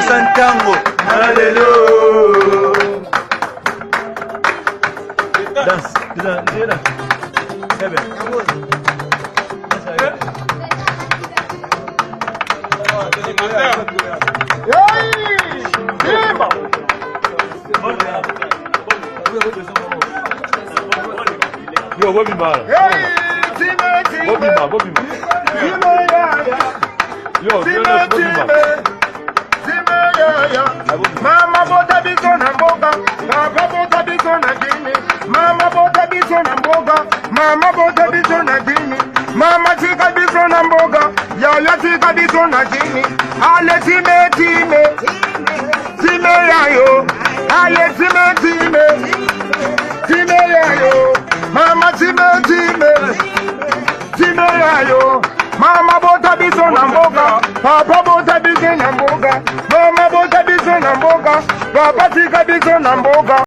Santango. Alléluia. Danse. Yo, Bobby Mara. Bobby Mara. Yo, Mama bota biso na mboga, papa bota biso na dini. Mama bota biso na mboga, mama bota biso na dini. Mama tika biso na mboga, yaya tika biso na dini. Ale time yayo, ale time yayo. Mama time yayo. Mama bota biso na mboga, papa bota biso na mboga. Mama bota biso na mboga, papa tika biso na mboga.